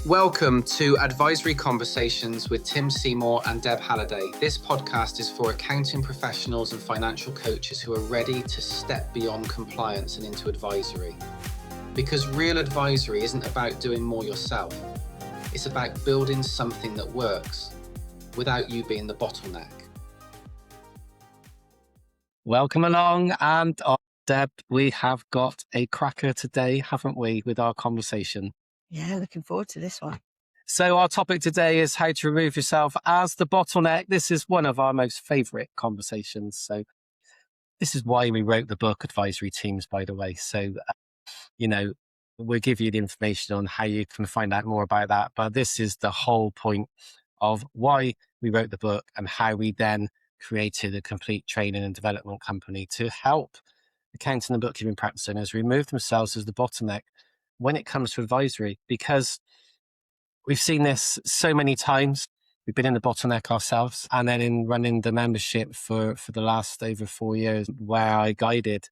Welcome to Advisory Conversations with Tim Seymour and Deb Halliday. This podcast is for accounting professionals and financial coaches who are ready to step beyond compliance and into advisory. Because real advisory isn't about doing more yourself. It's about building something that works without you being the bottleneck. Welcome along, and Deb, we have got a cracker today, haven't we, with our conversation? Yeah, looking forward to this one. So our topic today is how to remove yourself as the bottleneck. This is one of our most favourite conversations. So this is why we wrote the book, Advisory Teams, by the way. So, we'll give you the information on how you can find out more about that. But this is the whole point of why we wrote the book and how we then created a complete training and development company to help accounting and bookkeeping practice owners remove themselves as the bottleneck when it comes to advisory, because we've seen this so many times. We've been in the bottleneck ourselves, and then in running the membership for the last over 4 years, where I guided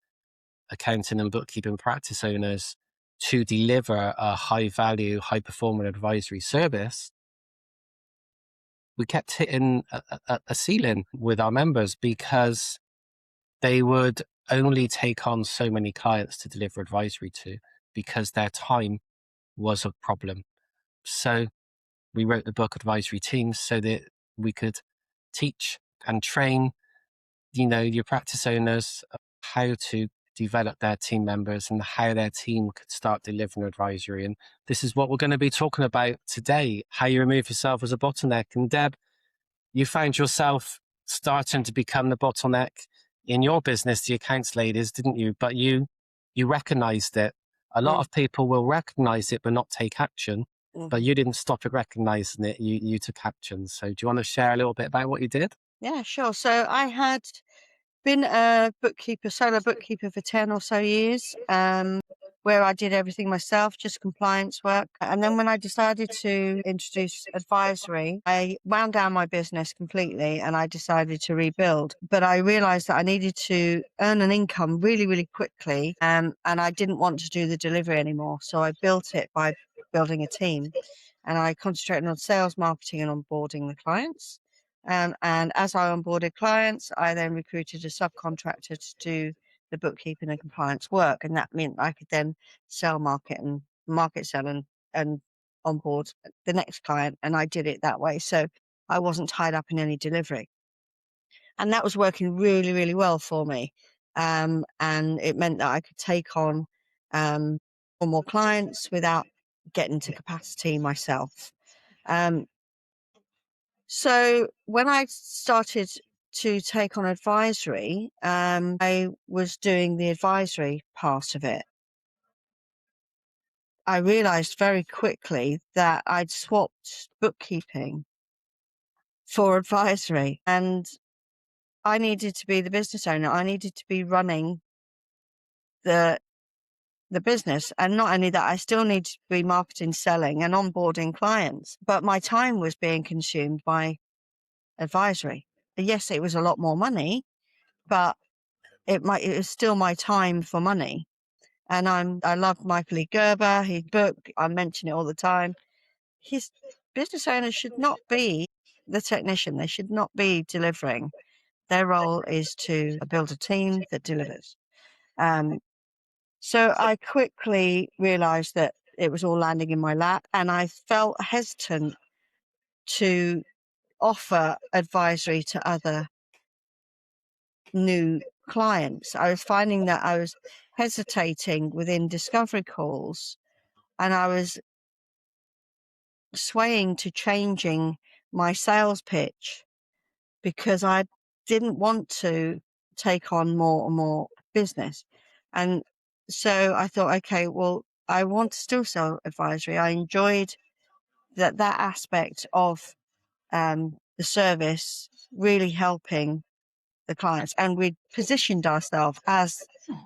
accounting and bookkeeping practice owners to deliver a high value, high performing advisory service, we kept hitting a ceiling with our members because they would only take on so many clients to deliver advisory to, because their time was a problem. So we wrote the book Advisory Teams so that we could teach and train, your practice owners how to develop their team members and how their team could start delivering advisory. And this is what we're going to be talking about today, how you remove yourself as a bottleneck. And Deb, you found yourself starting to become the bottleneck in your business, the accounts ladies, didn't you? But you recognized it. A lot of people will recognize it but not take action, but you didn't stop at recognizing it. You took action. So do you want to share a little bit about what you did? Yeah, sure. So I had been a solo bookkeeper for 10 or so years, where I did everything myself, just compliance work. And then when I decided to introduce advisory, I wound down my business completely and I decided to rebuild. But I realized that I needed to earn an income really, really quickly. And I didn't want to do the delivery anymore. So I built it by building a team. And I concentrated on sales, marketing, and onboarding the clients. And as I onboarded clients, I then recruited a subcontractor to do the bookkeeping and compliance work. And that meant I could then sell, sell and onboard the next client. And I did it that way. So I wasn't tied up in any delivery. And that was working really, really well for me. And it meant that I could take on more clients without getting to capacity myself. So when I started to take on advisory, I was doing the advisory part of it. I realized very quickly that I'd swapped bookkeeping for advisory, and I needed to be the business owner. I needed to be running the business. And not only that, I still need to be marketing, selling and onboarding clients. But my time was being consumed by advisory. Yes, it was a lot more money, but it was still my time for money. And I love Michael E. Gerber, his book, I mention it all the time. His business owners should not be the technician. They should not be delivering. Their role is to build a team that delivers. So I quickly realized that it was all landing in my lap, and I felt hesitant to offer advisory to other new clients. I was finding that I was hesitating within discovery calls, and I was swaying to changing my sales pitch because I didn't want to take on more and more business. And so I thought, okay, well, I want to still sell advisory. I enjoyed that aspect of the service, really helping the clients, and we positioned ourselves as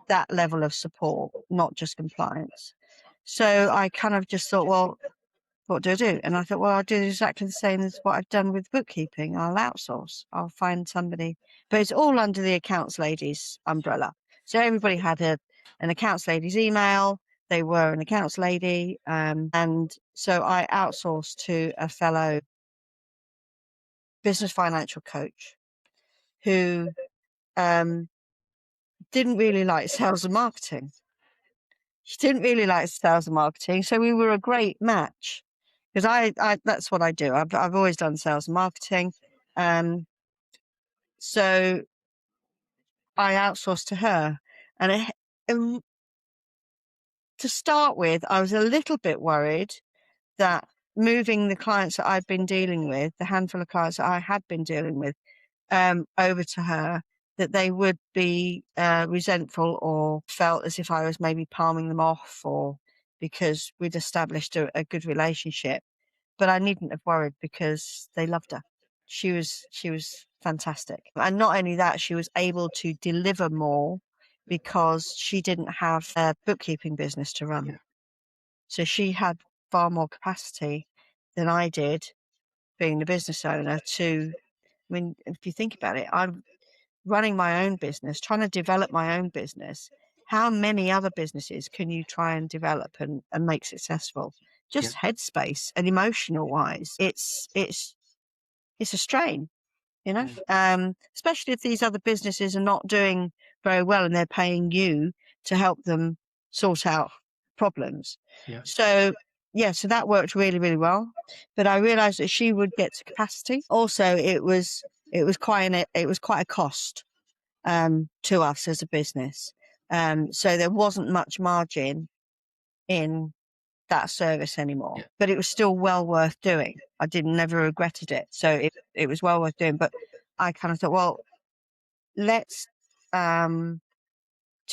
that level of support, not just compliance. So I kind of just thought, well, what do I do? And I thought, well, I'll do exactly the same as what I've done with bookkeeping. I'll outsource. I'll find somebody, but it's all under the accounts ladies umbrella. So everybody had an accounts ladies email. they were an accounts lady. And so I outsourced to a fellow business financial coach who didn't really like sales and marketing. She didn't really like sales and marketing, so we were a great match because I that's what I do. I've always done sales and marketing, so I outsourced to her. And to start with, I was a little bit worried that moving the clients that I'd been dealing with, the handful of clients that I had been dealing with, over to her, that they would be resentful or felt as if I was maybe palming them off, or because we'd established a good relationship. But I needn't have worried because they loved her. She was fantastic. And not only that, she was able to deliver more because she didn't have a bookkeeping business to run. Yeah. So she had far more capacity than I did, being the business owner, to, I mean, if you think about it, I'm running my own business, trying to develop my own business. How many other businesses can you try and develop and make successful? Just headspace and emotional wise, it's a strain, you know. Especially if these other businesses are not doing very well and they're paying you to help them sort out problems. Yeah. So so that worked really, really well. But I realized that she would get to capacity. Also, it was quite a cost to us as a business. So there wasn't much margin in that service anymore, but it was still well worth doing. I never regretted it. So it was well worth doing. But I kind of thought, well, let's to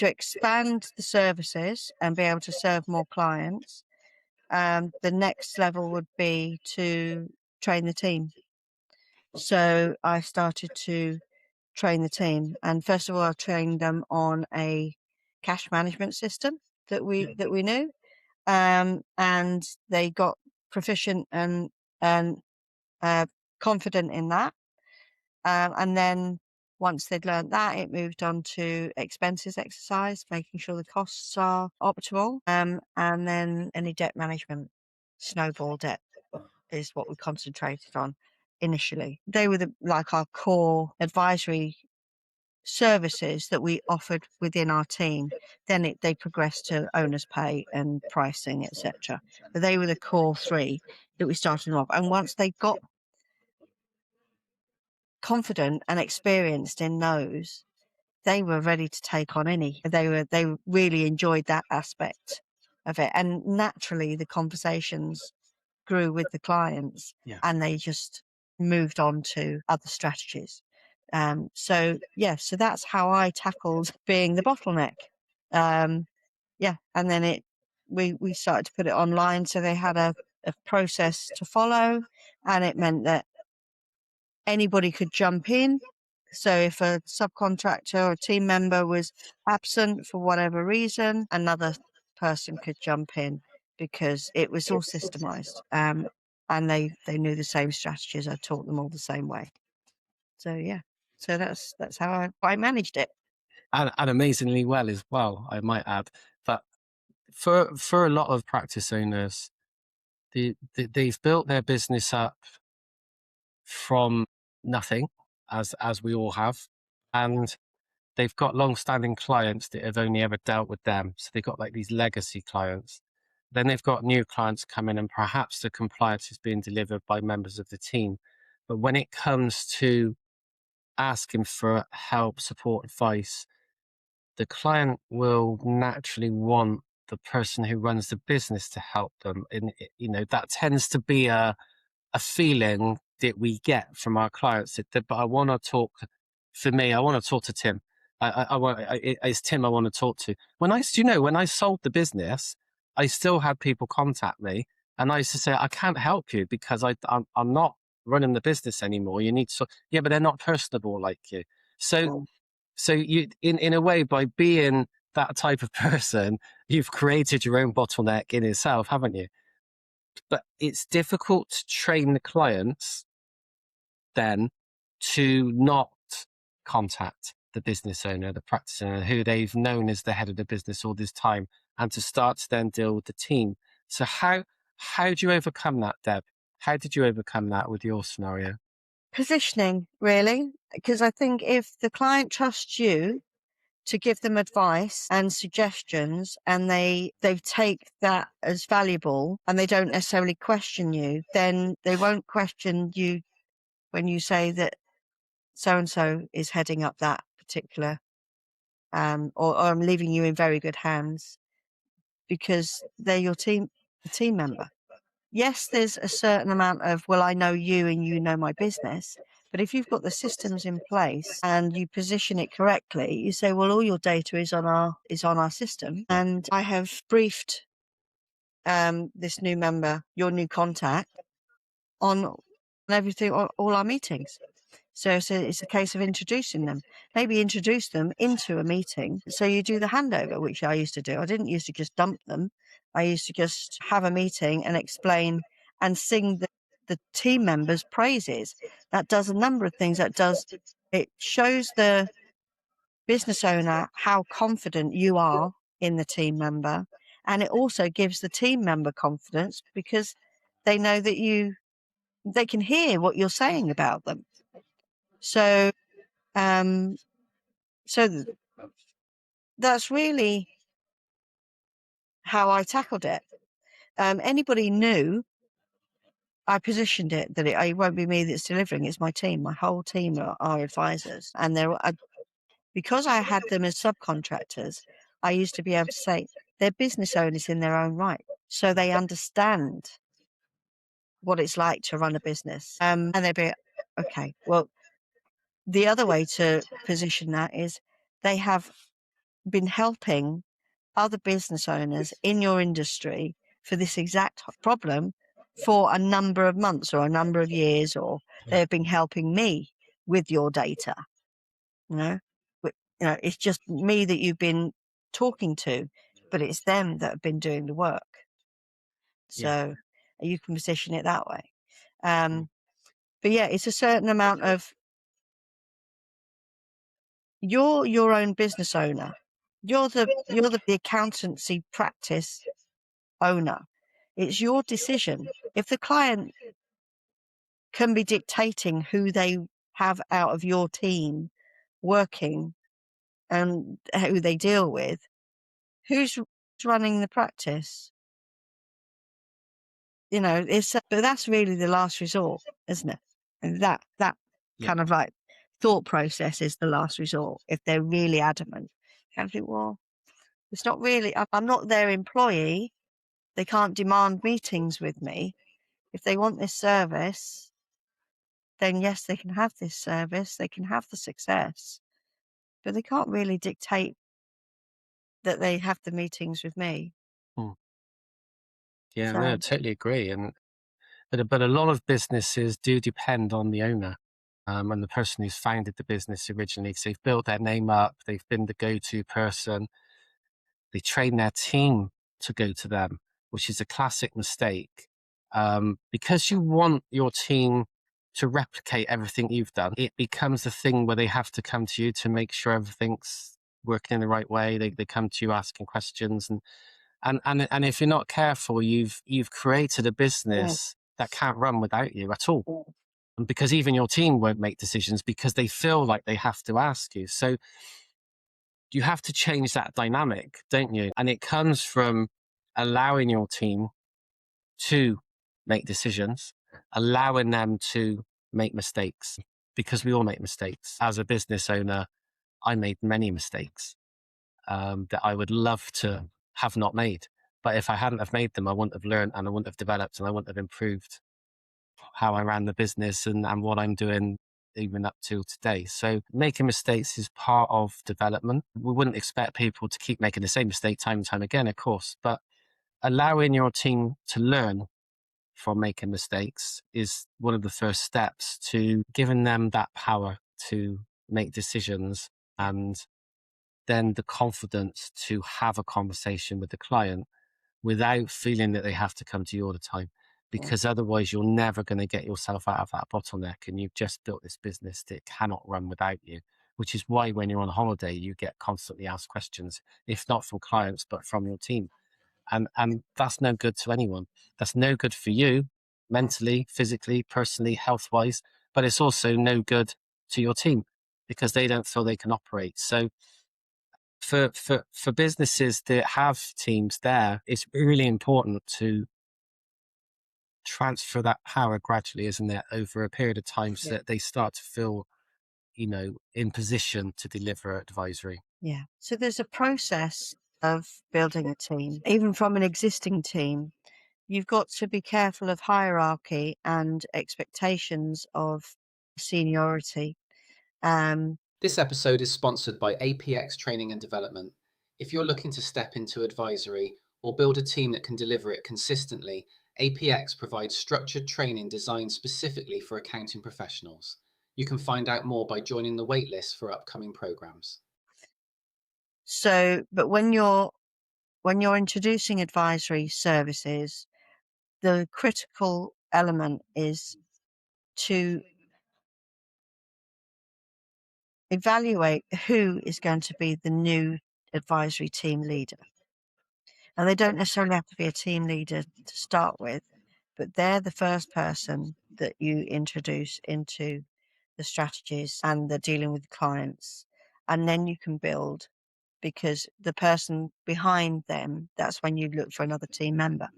expand the services and be able to serve more clients. The next level would be to train the team. So I started to train the team, and first of all, I trained them on a cash management system that we knew, and they got proficient and confident in that. And then once they'd learned that, it moved on to expenses exercise, making sure the costs are optimal, and then any debt management, snowball debt is what we concentrated on initially. They were like our core advisory services that we offered within our team. Then they progressed to owner's pay and pricing, etc. But they were the core three that we started off. And once they got confident and experienced in those, they were ready to take on any. They really enjoyed that aspect of it. And naturally the conversations grew with the clients, and they just moved on to other strategies. So that's how I tackled being the bottleneck. And then we started to put it online, so they had a process to follow, and it meant that anybody could jump in. So if a subcontractor or team member was absent for whatever reason, another person could jump in because it was all systemized. And they knew the same strategies. I taught them all the same way. So so that's how I managed it. And amazingly well as well, I might add. But for a lot of practice owners, they've built their business up from nothing, as we all have, and they've got long-standing clients that have only ever dealt with them. So they've got like these legacy clients. Then they've got new clients coming, and perhaps the compliance is being delivered by members of the team. But when it comes to asking for help, support, advice, the client will naturally want the person who runs the business to help them. And, that tends to be a feeling that we get from our clients. But I want to talk, for me, I want to talk to Tim. It's Tim I want to talk to. When I sold the business, I still had people contact me, and I used to say, I can't help you because I'm not running the business anymore. You need to, but they're not personable like you. So you, in a way, by being that type of person, you've created your own bottleneck in itself, haven't you? But it's difficult to train the clients then to not contact the business owner, the practice owner, who they've known as the head of the business all this time, and to start to then deal with the team. So how do you overcome that, Deb? How did you overcome that with your scenario? Positioning, really, because I think if the client trusts you to give them advice and suggestions, and they take that as valuable, and they don't necessarily question you, then they won't question you when you say that so and so is heading up that particular, or I'm leaving you in very good hands, because they're your team member. Yes, there's a certain amount of, well, I know you and you know my business. But if you've got the systems in place and you position it correctly, you say, well, all your data is on our system. And I have briefed this new member, your new contact, on everything, on all our meetings. So it's a case of introducing them. Maybe introduce them into a meeting. So you do the handover, which I used to do. I didn't used to just dump them. I used to just have a meeting and explain and sing the team members' praises. That does a number of things. It shows the business owner how confident you are in the team member. And it also gives the team member confidence, because they know that they can hear what you're saying about them. So, so that's really how I tackled it. Anybody knew, I positioned it that it won't be me that's delivering. It's my team. My whole team are advisors, and because I had them as subcontractors, I used to be able to say they're business owners in their own right, so they understand what it's like to run a business. And they'd be okay. Well, the other way to position that is they have been helping other business owners in your industry for this exact problem for a number of months or a number of years, or they've been helping me with your data. You know, it's just me that you've been talking to, but it's them that have been doing the work. So you can position it that way. But yeah, it's a certain amount of, you're your own business owner. You're the accountancy practice owner. It's your decision. If the client can be dictating who they have out of your team working and who they deal with, who's running the practice? But that's really the last resort, isn't it? And that kind of like thought process is the last resort. If they're really adamant, I think, well, it's not really. I'm not their employee. They can't demand meetings with me. If they want this service, then yes, they can have this service. They can have the success, but they can't really dictate that they have the meetings with me. Yeah, no, I totally agree. But a lot of businesses do depend on the owner and the person who's founded the business originally, because they've built their name up, they've been the go-to person, they train their team to go to them, which is a classic mistake. Because you want your team to replicate everything you've done, it becomes a thing where they have to come to you to make sure everything's working in the right way. They come to you asking questions, and if you're not careful, you've created a business that can't run without you at all. Because even your team won't make decisions because they feel like they have to ask you. So you have to change that dynamic, don't you? And it comes from allowing your team to make decisions, allowing them to make mistakes, because we all make mistakes. As a business owner, I made many mistakes that I would love to have not made. But if I hadn't have made them, I wouldn't have learned, and I wouldn't have developed, and I wouldn't have improved how I ran the business and what I'm doing even up till today. So making mistakes is part of development. We wouldn't expect people to keep making the same mistake time and time again, of course, but allowing your team to learn from making mistakes is one of the first steps to giving them that power to make decisions, and then the confidence to have a conversation with the client without feeling that they have to come to you all the time, because otherwise you're never going to get yourself out of that bottleneck, and you've just built this business that cannot run without you, which is why when you're on holiday, you get constantly asked questions, if not from clients, but from your team. And that's no good to anyone. That's no good for you mentally, physically, personally, health-wise, but it's also no good to your team because they don't feel they can operate. So for businesses that have teams there, it's really important to transfer that power gradually, isn't it, over a period of time so that they start to feel, in position to deliver advisory. Yeah. So there's a process of building a team, even from an existing team. You've got to be careful of hierarchy and expectations of seniority. This episode is sponsored by APX Training and Development. If you're looking to step into advisory or build a team that can deliver it consistently, APX provides structured training designed specifically for accounting professionals. You can find out more by joining the waitlist for upcoming programs. So, but when you're introducing advisory services, the critical element is to evaluate who is going to be the new advisory team leader. And they don't necessarily have to be a team leader to start with, but they're the first person that you introduce into the strategies and the dealing with clients. And then you can build, because the person behind them, that's when you look for another team member,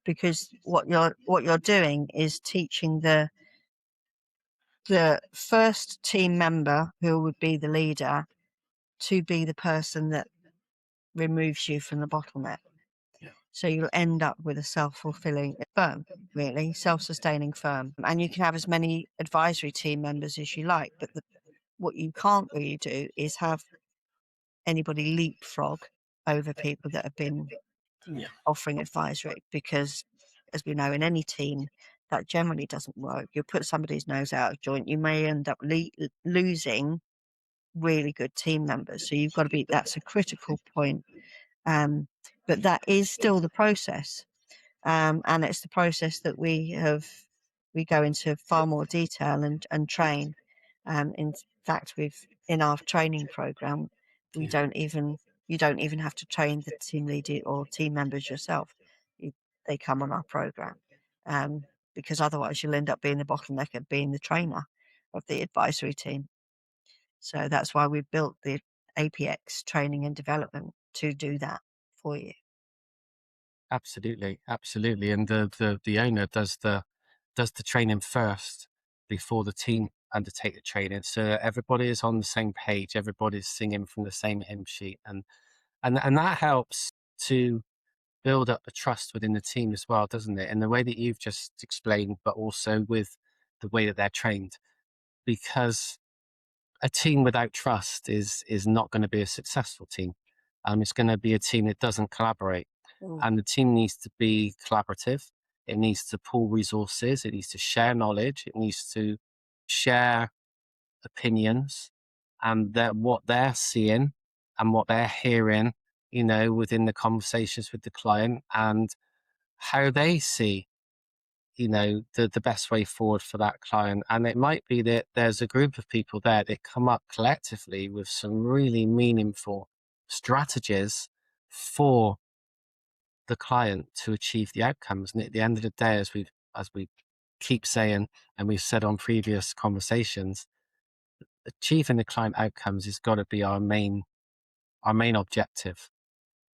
because what you're doing is teaching the first team member, who would be the leader, to be the person that removes you from the bottleneck. Yeah. So you'll end up with a self-fulfilling firm, really, self-sustaining firm. And you can have as many advisory team members as you like, but what you can't really do is have anybody leapfrog over people that have been offering advisory, because, as we know, in any team, that generally doesn't work. You put somebody's nose out of joint, you may end up losing really good team members. So you've got to be, that's a critical point. But that is still the process. And it's the process that we go into far more detail and train. In fact, in our training program, you don't even have to train the team leader or team members yourself. They come on our program, because otherwise you'll end up being the bottleneck and being the trainer of the advisory team. So that's why we built the APX training and development to do that for you. Absolutely. And the owner does the training first before the team undertake the training. So everybody is on the same page, everybody's singing from the same hymn sheet. And that helps to build up the trust within the team as well, doesn't it? In the way that you've just explained, but also with the way that they're trained. Because a team without trust is not going to be a successful team. It's going to be a team that doesn't collaborate. And the team needs to be collaborative. It needs to pool resources. It needs to share knowledge. It needs to share opinions and what they're seeing and what they're hearing, within the conversations with the client, and how they see, the best way forward for that client. And it might be that there's a group of people there that come up collectively with some really meaningful strategies for the client to achieve the outcomes. And at the end of the day, as we keep saying, and we've said on previous conversations, achieving the client outcomes has got to be our main objective.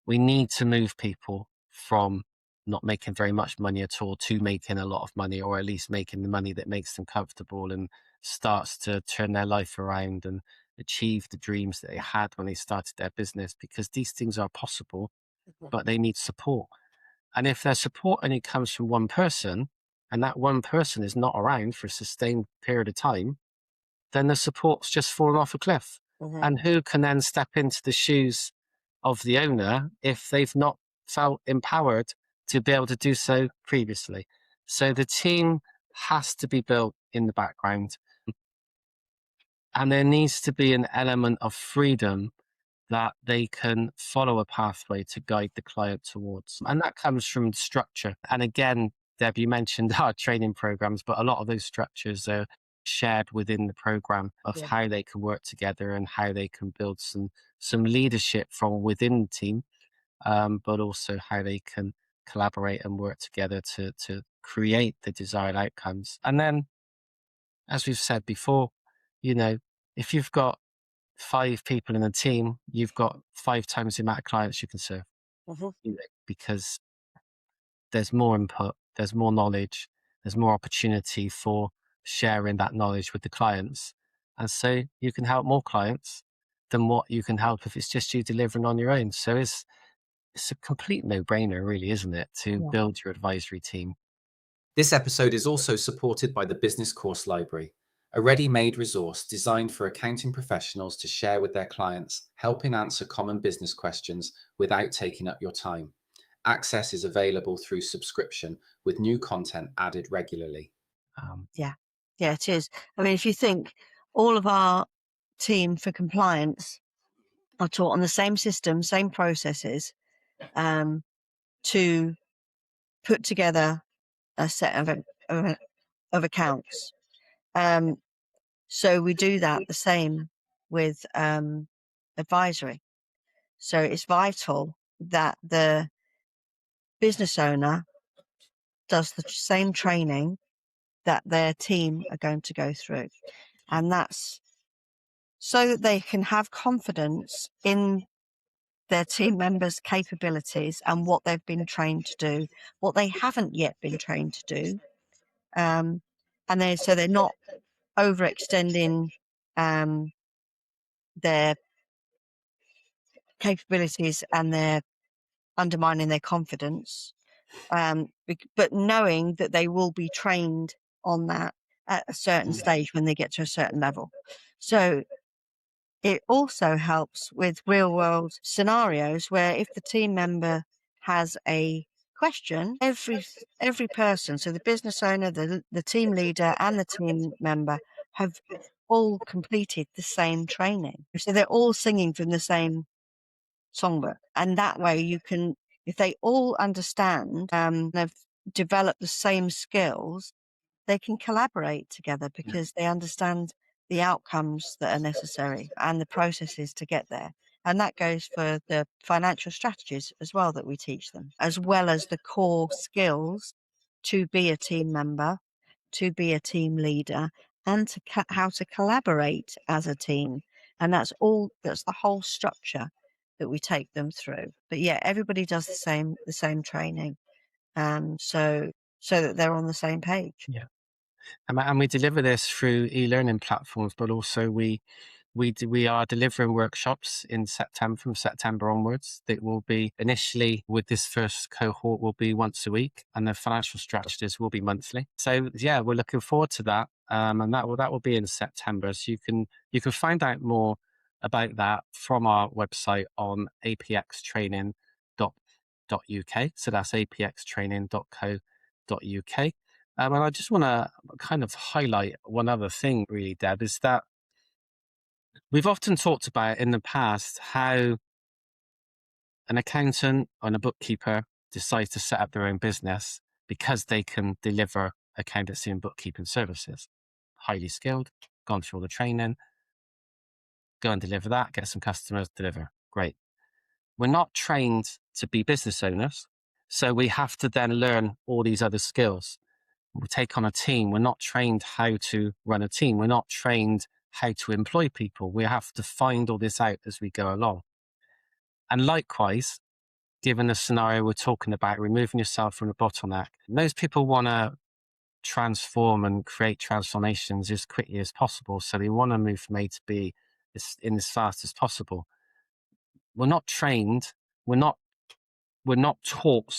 We need to move people from not making very much money at all to making a lot of money, or at least making the money that makes them comfortable and starts to turn their life around and achieve the dreams that they had when they started their business, because these things are possible, but they need support. And if their support only comes from one person, and that one person is not around for a sustained period of time, then the support's just fallen off a cliff. And who can then step into the shoes of the owner if they've not felt empowered to be able to do so previously? So the team has to be built in the background. And there needs to be an element of freedom that they can follow a pathway to guide the client towards. And that comes from structure. And again, Deb, you mentioned our training programs, but a lot of those structures are shared within the program of how they can work together and how they can build some leadership from within the team, but also how they can collaborate and work together to create the desired outcomes. And then, as we've said before, if you've got 5 people in a team, you've got 5 times the amount of clients you can serve, because there's more input, there's more knowledge, there's more opportunity for sharing that knowledge with the clients. And so you can help more clients than what you can help if it's just you delivering on your own. So it's a complete no-brainer, really, isn't it, to build your advisory team? This episode is also supported by the Business Course Library, a ready-made resource designed for accounting professionals to share with their clients, helping answer common business questions without taking up your time. Access is available through subscription, with new content added regularly. Yeah, it is. I mean, if you think, all of our team for compliance are taught on the same system, same processes, to put together a set of accounts. So we do that the same with advisory. So it's vital that the business owner does the same training that their team are going to go through. And that's so that they can have confidence in their team members' capabilities and what they've been trained to do, what they haven't yet been trained to do. And so they're not overextending their capabilities and they're undermining their confidence. But knowing that they will be trained on that at a certain stage when they get to a certain level. So it also helps with real world scenarios where if the team member has a question, every person, so the business owner, the team leader and the team member have all completed the same training. So they're all singing from the same songbook. And that way you can, if they all understand, they've developed the same skills, they can collaborate together because they understand the outcomes that are necessary and the processes to get there. And that goes for the financial strategies as well that we teach them, as well as the core skills to be a team member, to be a team leader, and to how to collaborate as a team. And that's the whole structure that we take them through. But yeah, everybody does the same training, so that they're on the same page. Yeah. And we deliver this through e-learning platforms, but also we are delivering workshops in September, from September onwards. That will be initially, with this first cohort, will be once a week, and the financial strategies will be monthly. So yeah, we're looking forward to that, and that will be in September. So you can find out more about that from our website on apxtraining.uk. So that's apxtraining.co.uk. And I just want to kind of highlight one other thing, really, Deb, is that we've often talked about in the past how an accountant and a bookkeeper decides to set up their own business because they can deliver accountancy and bookkeeping services. Highly skilled, gone through all the training, go and deliver that, get some customers, deliver. Great. We're not trained to be business owners, so we have to then learn all these other skills. We take on a team. We're not trained how to run a team. We're not trained how to employ people. We have to find all this out as we go along. And likewise, given the scenario we're talking about, removing yourself from the bottleneck, most people want to transform and create transformations as quickly as possible. So they want to move from A to B as fast as possible. We're not trained. We're not taught,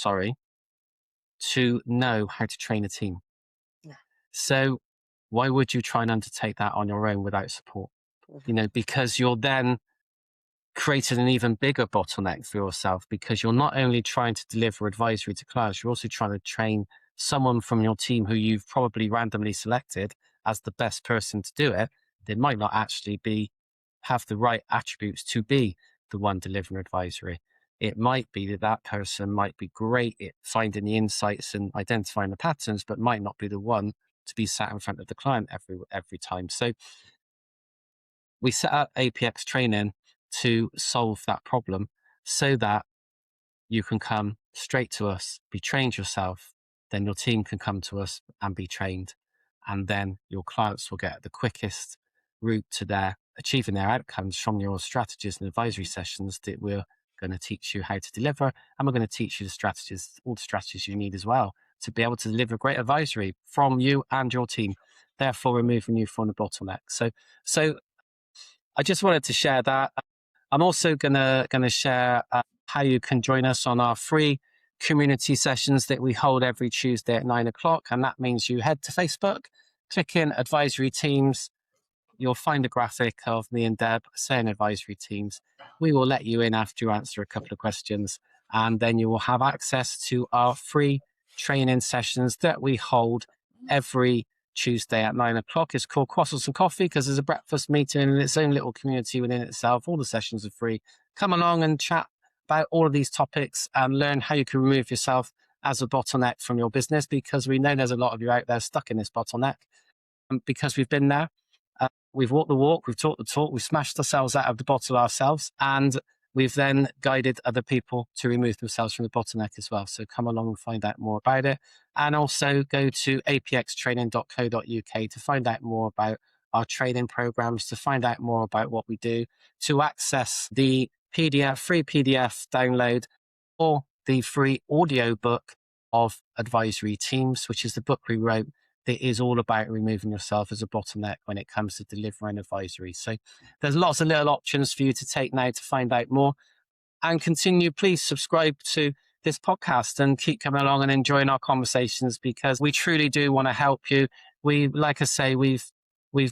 to know how to train a team. So why would you try and undertake that on your own without support? Because you're then creating an even bigger bottleneck for yourself, because you're not only trying to deliver advisory to clients, you're also trying to train someone from your team who you've probably randomly selected as the best person to do it. They might not actually have the right attributes to be the one delivering advisory. It might be that person might be great at finding the insights and identifying the patterns, but might not be the one to be sat in front of the client every time. So we set up APX training to solve that problem so that you can come straight to us, be trained yourself, then your team can come to us and be trained. And then your clients will get the quickest route to their achieving their outcomes from your strategies and advisory sessions that we're going to teach you how to deliver. And we're going to teach you all the strategies you need as well to be able to deliver great advisory from you and your team, therefore removing you from the bottleneck. So I just wanted to share that. I'm also gonna share how you can join us on our free community sessions that we hold every Tuesday at 9:00, and that means you head to Facebook, click in advisory teams. You'll find a graphic of me and Deb saying advisory teams. We will let you in after you answer a couple of questions, and then you will have access to our free training sessions that we hold every Tuesday at 9:00. It's called Croissants and Coffee because there's a breakfast meeting in its own little community within itself. All the sessions are free. Come along and chat about all of these topics and learn how you can remove yourself as a bottleneck from your business, because we know there's a lot of you out there stuck in this bottleneck because we've been there. We've walked the walk, we've talked the talk, we've smashed ourselves out of the bottle ourselves, and we've then guided other people to remove themselves from the bottleneck as well. So come along and find out more about it. And also go to apxtraining.co.uk to find out more about our training programs, to find out more about what we do, to access the PDF, free PDF download, or the free audio book of Advisory Teams, which is the book we wrote that is all about removing yourself as a bottleneck when it comes to delivering advisory. So there's lots of little options for you to take now to find out more and continue. Please subscribe to this podcast and keep coming along and enjoying our conversations, because we truly do want to help you. Like I say, we've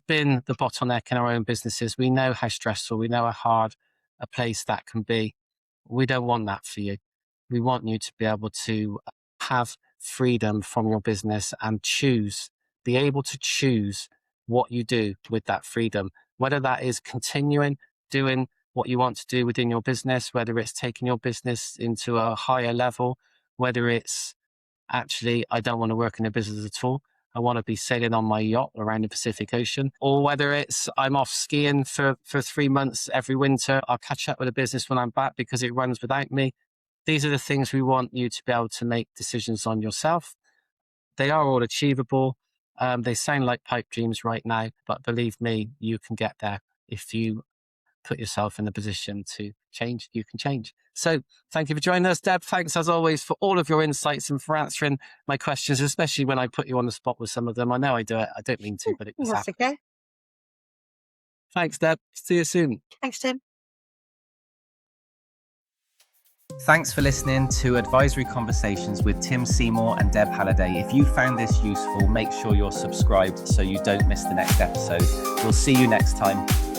been the bottleneck in our own businesses. We know how stressful, we know how hard a place that can be. We don't want that for you. We want you to be able to have freedom from your business and be able to choose what you do with that freedom, whether that is continuing doing what you want to do within your business, whether it's taking your business into a higher level, whether it's actually, I don't want to work in a business at all, I want to be sailing on my yacht around the Pacific Ocean, or whether it's I'm off skiing for 3 months every winter. I'll catch up with the business when I'm back because it runs without me. These are the things we want you to be able to make decisions on yourself. They are all achievable. They sound like pipe dreams right now, but believe me, you can get there. If you put yourself in a position to change, you can change. So thank you for joining us, Deb. Thanks as always for all of your insights and for answering my questions, especially when I put you on the spot with some of them. I know I do it. I don't mean to, but it was That's okay. Thanks, Deb. See you soon. Thanks, Tim. Thanks for listening to Advisory Conversations with Tim Seymour and Deb Halliday. If you found this useful, make sure you're subscribed so you don't miss the next episode. We'll see you next time.